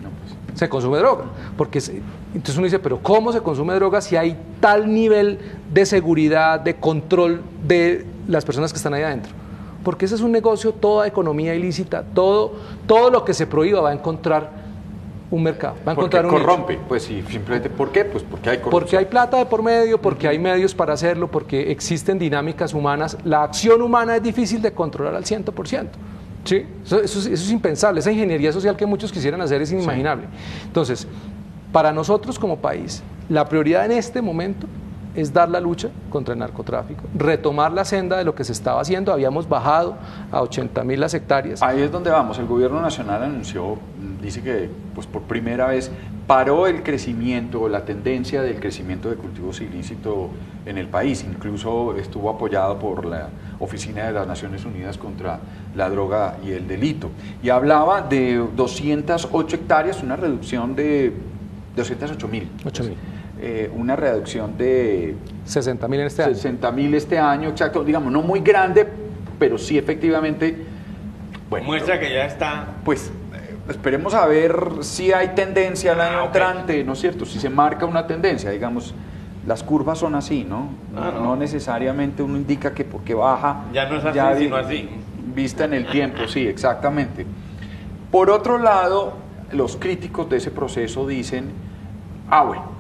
S1: No, pues.
S2: Se consume droga, entonces uno dice, pero ¿cómo se consume droga si hay tal nivel de seguridad, de control de las personas que están ahí adentro? Porque ese es un negocio, toda economía ilícita, todo lo que se prohíba va a encontrar un mercado, va a encontrar un
S1: corrompe,
S2: nicho.
S1: pues sí, simplemente, ¿por qué? Pues porque hay corrupción.
S2: Porque hay plata de por medio, porque hay medios para hacerlo, porque existen dinámicas humanas. La acción humana es difícil de controlar al 100%. Sí, eso es impensable. Esa ingeniería social que muchos quisieran hacer es inimaginable. Entonces, para nosotros como país, la prioridad en este momento es dar la lucha contra el narcotráfico, retomar la senda de lo que se estaba haciendo. Habíamos bajado a 80.000 las hectáreas.
S1: Ahí es donde vamos. El gobierno nacional anunció, dice que pues por primera vez paró el crecimiento, la tendencia del crecimiento de cultivos ilícitos en el país. Incluso estuvo apoyado por la Oficina de las Naciones Unidas contra la Droga y el Delito. Y hablaba de 208 hectáreas, una reducción de 208.000.
S2: 8.000.
S1: Una reducción de
S2: 60.000 en este año.
S1: 60.000 este año, exacto, digamos, no muy grande, pero sí efectivamente, bueno.
S3: Muestra que ya está.
S1: Pues esperemos a ver si hay tendencia al año entrante, ¿no es cierto? Si se marca una tendencia, digamos, las curvas son así, ¿no? No necesariamente uno indica que porque baja.
S3: Ya no es así, sino así.
S1: Vista en el tiempo, sí, exactamente. Por otro lado, los críticos de ese proceso dicen, bueno,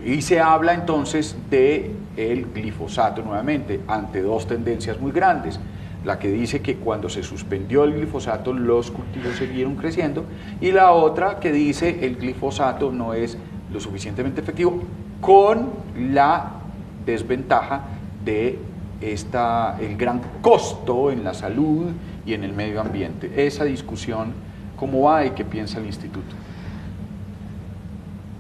S1: y se habla entonces de el glifosato nuevamente, ante dos tendencias muy grandes. La que dice que cuando se suspendió el glifosato los cultivos siguieron creciendo, y la otra que dice el glifosato no es lo suficientemente efectivo, con la desventaja de el gran costo en la salud y en el medio ambiente. Esa discusión, ¿cómo va y qué piensa el instituto?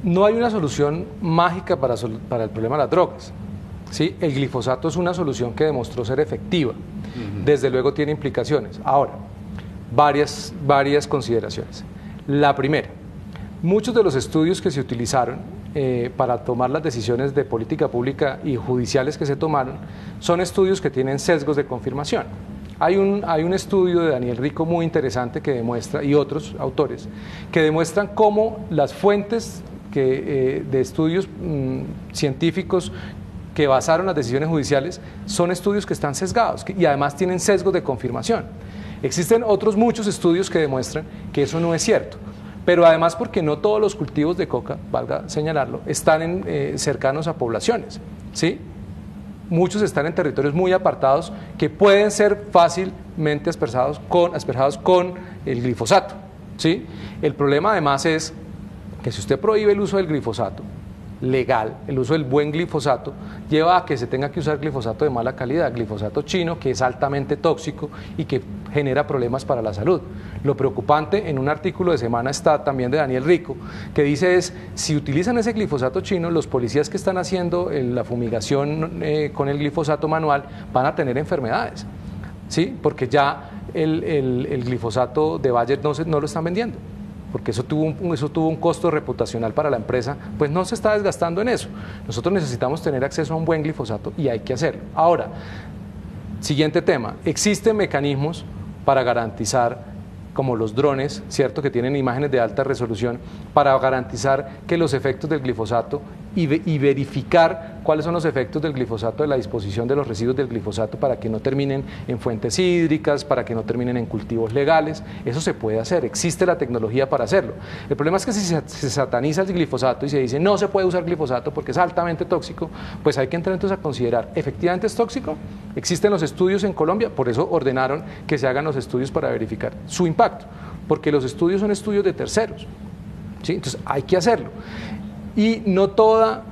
S2: No hay una solución mágica para el problema de las drogas. ¿Sí? El glifosato es una solución que demostró ser efectiva. Desde luego tiene implicaciones. Ahora, varias consideraciones. La primera, muchos de los estudios que se utilizaron para tomar las decisiones de política pública y judiciales que se tomaron son estudios que tienen sesgos de confirmación. Hay un estudio de Daniel Rico muy interesante que demuestra, y otros autores, que demuestran cómo las fuentes de estudios científicos que basaron las decisiones judiciales son estudios que están sesgados y además tienen sesgos de confirmación. Existen otros muchos estudios que demuestran que eso no es cierto, pero además porque no todos los cultivos de coca, valga señalarlo, están cercanos a poblaciones, ¿sí? Muchos están en territorios muy apartados que pueden ser fácilmente asperjados con el glifosato, ¿sí? El problema además es que si usted prohíbe el uso del glifosato legal, el uso del buen glifosato, lleva a que se tenga que usar glifosato de mala calidad, glifosato chino, que es altamente tóxico y que genera problemas para la salud. Lo preocupante en un artículo de Semana está también de Daniel Rico, que dice es, si utilizan ese glifosato chino, los policías que están haciendo la fumigación con el glifosato manual van a tener enfermedades, ¿sí? Porque ya el glifosato de Bayer no lo están vendiendo, porque eso tuvo un costo reputacional para la empresa, pues no se está desgastando en eso. Nosotros necesitamos tener acceso a un buen glifosato y hay que hacerlo. Ahora, siguiente tema, existen mecanismos para garantizar, como los drones, ¿cierto?, que tienen imágenes de alta resolución, para garantizar que los efectos del glifosato y verificar cuáles son los efectos del glifosato, de la disposición de los residuos del glifosato para que no terminen en fuentes hídricas, para que no terminen en cultivos legales. Eso se puede hacer, existe la tecnología para hacerlo. El problema es que si se sataniza el glifosato y se dice no se puede usar glifosato porque es altamente tóxico, pues hay que entrar entonces a considerar, ¿efectivamente es tóxico? Existen los estudios en Colombia, por eso ordenaron que se hagan los estudios para verificar su impacto, porque los estudios son estudios de terceros, ¿sí? Entonces hay que hacerlo. Y no toda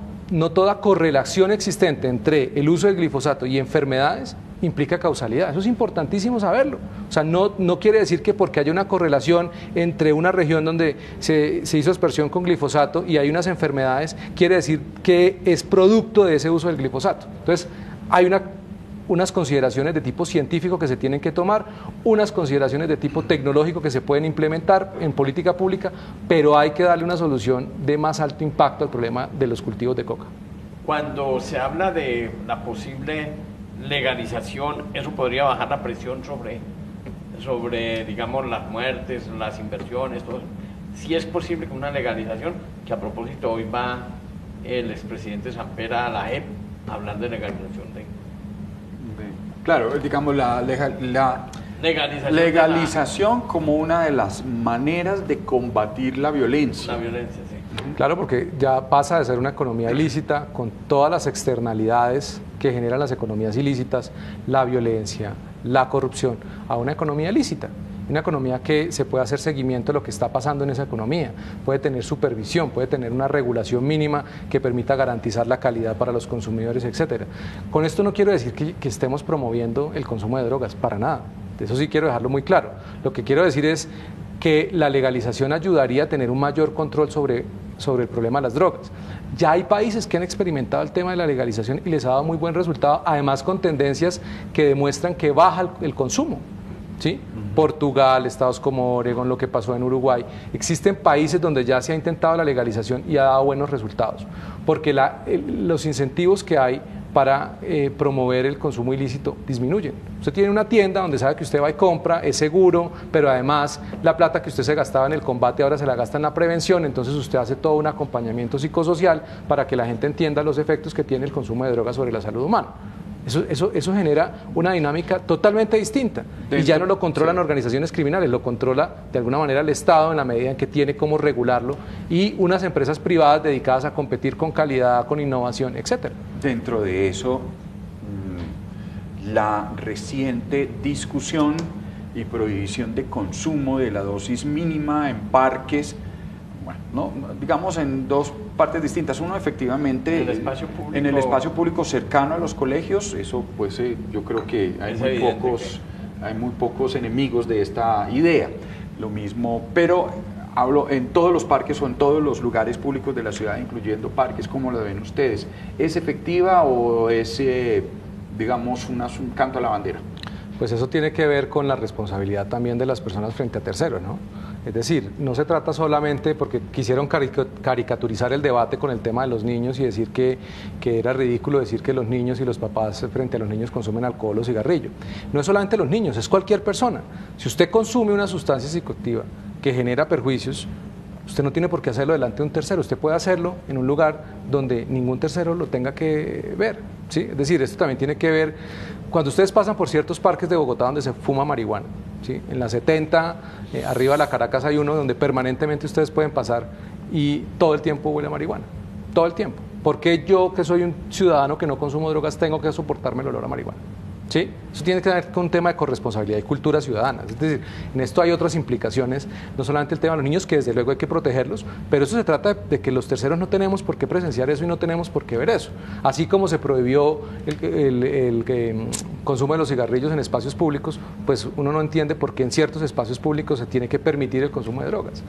S2: correlación existente entre el uso del glifosato y enfermedades implica causalidad. Eso es importantísimo saberlo. O sea, no quiere decir que porque haya una correlación entre una región donde se hizo aspersión con glifosato y hay unas enfermedades, quiere decir que es producto de ese uso del glifosato. Entonces, hay unas consideraciones de tipo científico que se tienen que tomar, unas consideraciones de tipo tecnológico que se pueden implementar en política pública, pero hay que darle una solución de más alto impacto al problema de los cultivos de coca.
S3: Cuando se habla de la posible legalización, ¿eso podría bajar la presión sobre digamos, las muertes, las inversiones, todo? Si es posible que una legalización, que a propósito hoy va el expresidente Sampera a la JEP a hablar de legalización de...
S1: Claro, digamos la legalización como una de las maneras de combatir la violencia.
S3: La violencia, sí.
S2: Claro, porque ya pasa de ser una economía ilícita con todas las externalidades que generan las economías ilícitas, la violencia, la corrupción, a una economía lícita. una economía que se puede hacer seguimiento de lo que está pasando en esa economía, puede tener supervisión, puede tener una regulación mínima que permita garantizar la calidad para los consumidores, etcétera. Con esto no quiero decir que estemos promoviendo el consumo de drogas, para nada. Eso sí quiero dejarlo muy claro. Lo que quiero decir es que la legalización ayudaría a tener un mayor control sobre el problema de las drogas. Ya hay países que han experimentado el tema de la legalización y les ha dado muy buen resultado, además con tendencias que demuestran que baja el consumo. ¿Sí? Portugal, estados como Oregón, lo que pasó en Uruguay. Existen países donde ya se ha intentado la legalización y ha dado buenos resultados, porque los incentivos que hay para promover el consumo ilícito disminuyen. Usted tiene una tienda donde sabe que usted va y compra, es seguro, pero además la plata que usted se gastaba en el combate ahora se la gasta en la prevención, entonces usted hace todo un acompañamiento psicosocial para que la gente entienda los efectos que tiene el consumo de drogas sobre la salud humana. Eso genera una dinámica totalmente distinta y ya no lo controlan organizaciones criminales, lo controla de alguna manera el Estado en la medida en que tiene cómo regularlo y unas empresas privadas dedicadas a competir con calidad, con innovación, etcétera.
S1: Dentro de eso, la reciente discusión y prohibición de consumo de la dosis mínima en parques, bueno, no, digamos en dos partes distintas. Uno, efectivamente, en el espacio público cercano a los colegios. Eso, pues, yo creo que hay muy pocos enemigos de esta idea. Lo mismo, pero hablo en todos los parques o en todos los lugares públicos de la ciudad, incluyendo parques. ¿Cómo lo ven ustedes? ¿Es efectiva o es, digamos, un canto a la bandera?
S2: Pues eso tiene que ver con la responsabilidad también de las personas frente a terceros, ¿no? Es decir, no se trata solamente porque quisieron caricaturizar el debate con el tema de los niños y decir que era ridículo decir que los niños y los papás frente a los niños consumen alcohol o cigarrillo. No es solamente los niños, es cualquier persona. Si usted consume una sustancia psicoactiva que genera perjuicios, usted no tiene por qué hacerlo delante de un tercero, usted puede hacerlo en un lugar donde ningún tercero lo tenga que ver, ¿sí? Es decir, esto también tiene que ver, cuando ustedes pasan por ciertos parques de Bogotá donde se fuma marihuana, ¿sí? En la 70, arriba de la Caracas hay uno donde permanentemente ustedes pueden pasar y todo el tiempo huele a marihuana, todo el tiempo. ¿Por qué yo, que soy un ciudadano que no consumo drogas, tengo que soportarme el olor a marihuana? ¿Sí? Eso tiene que ver con un tema de corresponsabilidad y cultura ciudadana. Es decir, en esto hay otras implicaciones, no solamente el tema de los niños, que desde luego hay que protegerlos, pero eso se trata de que los terceros no tenemos por qué presenciar eso y no tenemos por qué ver eso. Así como se prohibió el consumo de los cigarrillos en espacios públicos, pues uno no entiende por qué en ciertos espacios públicos se tiene que permitir el consumo de drogas.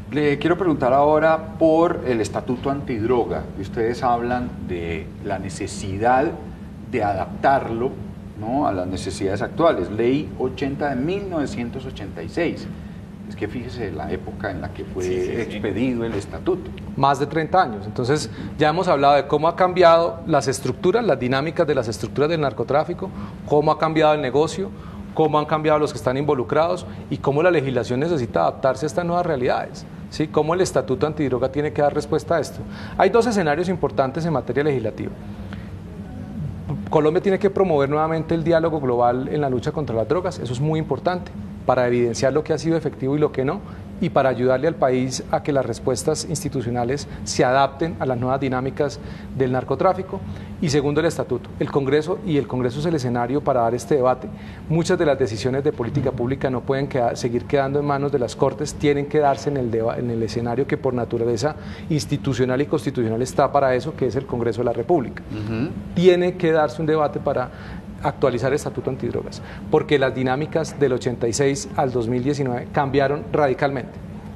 S1: Le quiero preguntar ahora por el Estatuto Antidroga. Ustedes hablan de la necesidad de adaptarlo, ¿no?, a las necesidades actuales. Ley 80 de 1986. Es que fíjese la época en la que fue expedido el estatuto.
S2: Más de 30 años. Entonces ya hemos hablado de cómo ha cambiado las estructuras, las dinámicas de las estructuras del narcotráfico, cómo ha cambiado el negocio, cómo han cambiado los que están involucrados y cómo la legislación necesita adaptarse a estas nuevas realidades. ¿Sí? Cómo el Estatuto Antidroga tiene que dar respuesta a esto. Hay dos escenarios importantes en materia legislativa. Colombia tiene que promover nuevamente el diálogo global en la lucha contra las drogas, eso es muy importante, para evidenciar lo que ha sido efectivo y lo que no, y para ayudarle al país a que las respuestas institucionales se adapten a las nuevas dinámicas del narcotráfico. Y segundo, el estatuto. El Congreso es el escenario para dar este debate. Muchas de las decisiones de política pública no pueden seguir quedando en manos de las Cortes, tienen que darse en el escenario que por naturaleza institucional y constitucional está para eso, que es el Congreso de la República. Tiene que darse un debate para actualizar el Estatuto Antidrogas, porque las dinámicas del 86 al 2019 cambiaron radicalmente,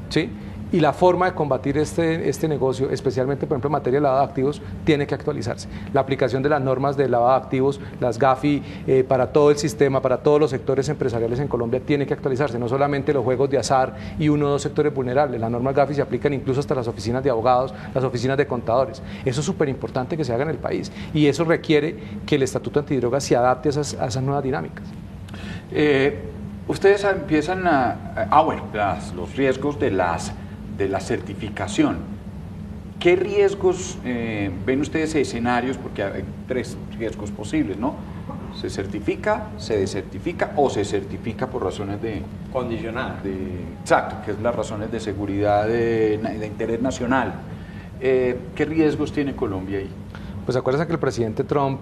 S2: ¿sí? Y la forma de combatir este negocio, especialmente por ejemplo en materia de lavado de activos, tiene que actualizarse. La aplicación de las normas de lavado de activos, las GAFI, para todo el sistema, para todos los sectores empresariales en Colombia, tiene que actualizarse, no solamente los juegos de azar y uno o dos sectores vulnerables. Las normas GAFI se aplican incluso hasta las oficinas de abogados, las oficinas de contadores. Eso es súper importante que se haga en el país y eso requiere que el Estatuto Antidrogas se adapte a esas nuevas dinámicas.
S1: Ustedes empiezan los riesgos de la certificación. ¿Qué riesgos ven ustedes escenarios? Porque hay tres riesgos posibles, ¿no? Se certifica, se desertifica o se certifica por razones de...
S3: condicionadas.
S1: Exacto, que es las razones de seguridad de interés nacional. ¿Qué riesgos tiene Colombia ahí?
S2: Pues acuérdense que el presidente Trump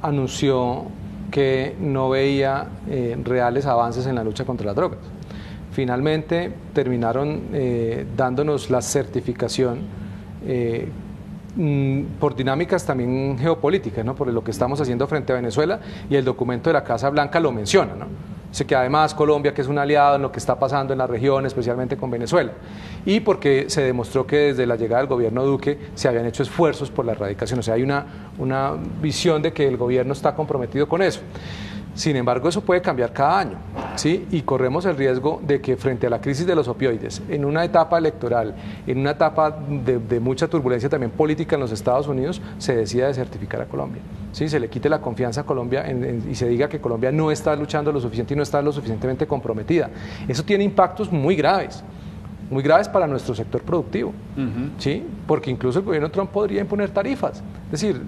S2: anunció que no veía reales avances en la lucha contra las drogas. finalmente terminaron dándonos la certificación por dinámicas también geopolíticas, ¿no? Por lo que estamos haciendo frente a Venezuela, y el documento de la Casa Blanca lo menciona, ¿no? Dice que además Colombia, que es un aliado en lo que está pasando en la región, especialmente con Venezuela, y porque se demostró que desde la llegada del gobierno Duque se habían hecho esfuerzos por la erradicación, o sea, hay una visión de que el gobierno está comprometido con eso. Sin embargo, eso puede cambiar cada año, ¿sí? Y corremos el riesgo de que frente a la crisis de los opioides, en una etapa electoral, en una etapa de mucha turbulencia también política en los Estados Unidos, se decida desertificar a Colombia, ¿sí? Se le quite la confianza a Colombia y se diga que Colombia no está luchando lo suficiente y no está lo suficientemente comprometida. Eso tiene impactos muy graves para nuestro sector productivo, ¿sí? Porque incluso el gobierno Trump podría imponer tarifas. Es decir,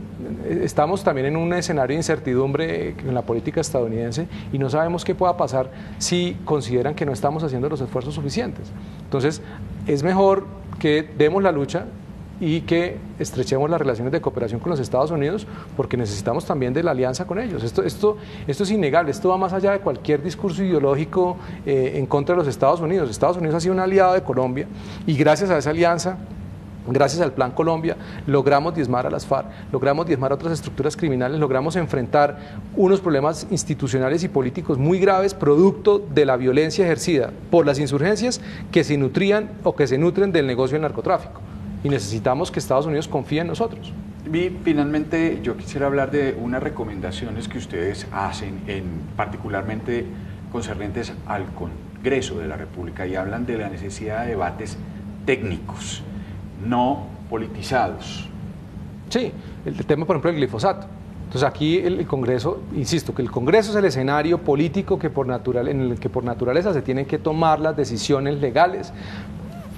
S2: estamos también en un escenario de incertidumbre en la política estadounidense y no sabemos qué pueda pasar si consideran que no estamos haciendo los esfuerzos suficientes. Entonces, es mejor que demos la lucha y que estrechemos las relaciones de cooperación con los Estados Unidos, porque necesitamos también de la alianza con ellos. Esto es innegable, esto va más allá de cualquier discurso ideológico en contra de los Estados Unidos. Estados Unidos ha sido un aliado de Colombia y gracias a esa alianza, gracias al Plan Colombia, logramos diezmar a las FARC, logramos diezmar a otras estructuras criminales, logramos enfrentar unos problemas institucionales y políticos muy graves producto de la violencia ejercida por las insurgencias que se nutrían o que se nutren del negocio del narcotráfico. Y necesitamos que Estados Unidos confíe en nosotros.
S1: Y finalmente yo quisiera hablar de unas recomendaciones que ustedes hacen, particularmente concernientes al Congreso de la República, y hablan de la necesidad de debates técnicos, no politizados.
S2: Sí, el tema, por ejemplo, del glifosato. Entonces aquí el Congreso, insisto, que el Congreso es el escenario político en el que por naturaleza se tienen que tomar las decisiones legales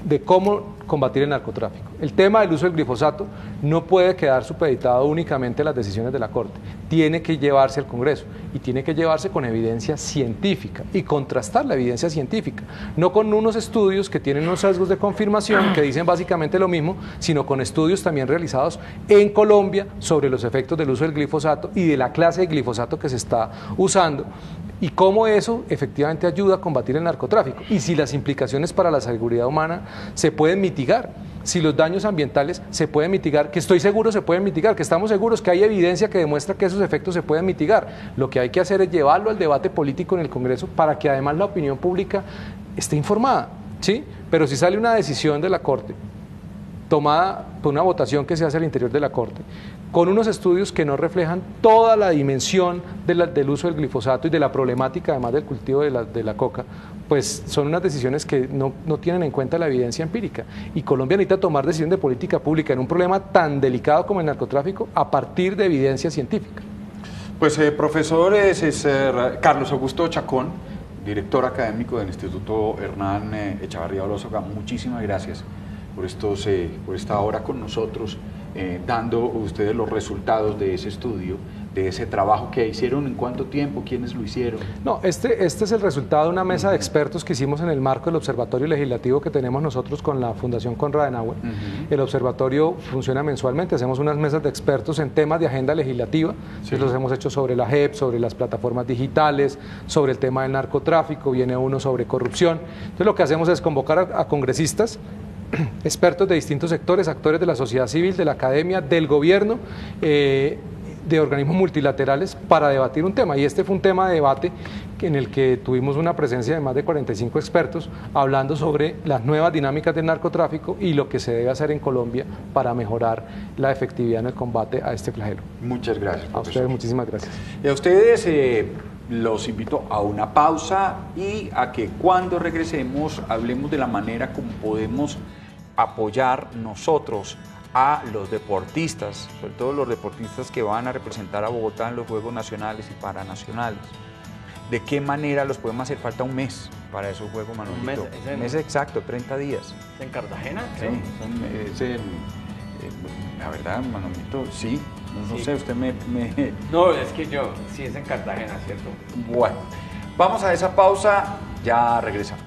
S2: de cómo combatir el narcotráfico. El tema del uso del glifosato no puede quedar supeditado únicamente a las decisiones de la Corte, tiene que llevarse al Congreso y tiene que llevarse con evidencia científica y contrastar la evidencia científica, no con unos estudios que tienen unos sesgos de confirmación que dicen básicamente lo mismo, sino con estudios también realizados en Colombia sobre los efectos del uso del glifosato y de la clase de glifosato que se está usando, y cómo eso efectivamente ayuda a combatir el narcotráfico, y si las implicaciones para la seguridad humana se pueden mitigar, si los daños ambientales se pueden mitigar, que estoy seguro se pueden mitigar, que estamos seguros que hay evidencia que demuestra que esos efectos se pueden mitigar. Lo que hay que hacer es llevarlo al debate político en el Congreso para que además la opinión pública esté informada, ¿sí? Pero si sale una decisión de la Corte tomada por una votación que se hace al interior de la Corte, con unos estudios que no reflejan toda la dimensión del uso del glifosato y de la problemática además del cultivo de la coca, pues son unas decisiones que no tienen en cuenta la evidencia empírica. Y Colombia necesita tomar decisión de política pública en un problema tan delicado como el narcotráfico a partir de evidencia científica.
S1: Pues profesor Carlos Augusto Chacón, director académico del Instituto Hernán Echavarría Olózaga, muchísimas gracias por esta hora con nosotros, dando ustedes los resultados de ese estudio, de ese trabajo que hicieron. ¿En cuánto tiempo? ¿Quiénes lo hicieron?
S2: No, este es el resultado de una mesa de expertos que hicimos en el marco del observatorio legislativo que tenemos nosotros con la Fundación Konrad Adenauer. El observatorio funciona mensualmente, hacemos unas mesas de expertos en temas de agenda legislativa. Sí. Los hemos hecho sobre la JEP, sobre las plataformas digitales, sobre el tema del narcotráfico, viene uno sobre corrupción. Entonces lo que hacemos es convocar a congresistas, expertos de distintos sectores, actores de la sociedad civil, de la academia, del gobierno, de organismos multilaterales para debatir un tema. Y este fue un tema de debate en el que tuvimos una presencia de más de 45 expertos hablando sobre las nuevas dinámicas del narcotráfico y lo que se debe hacer en Colombia para mejorar la efectividad en el combate a este flagelo.
S1: Muchas gracias, profesor.
S2: A ustedes muchísimas gracias.
S1: Y a ustedes los invito a una pausa y a que cuando regresemos hablemos de la manera como podemos apoyar nosotros a los deportistas, sobre todo los deportistas que van a representar a Bogotá en los Juegos Nacionales y Paranacionales. ¿De qué manera los podemos hacer? Falta un mes para esos Juegos, Manolito. Un mes exacto, 30 días.
S3: ¿En Cartagena?
S1: Sí, la verdad, Manolito, sí. No sé, usted me...
S3: No, es que sí es en Cartagena, ¿cierto?
S1: Bueno, vamos a esa pausa, ya regresamos.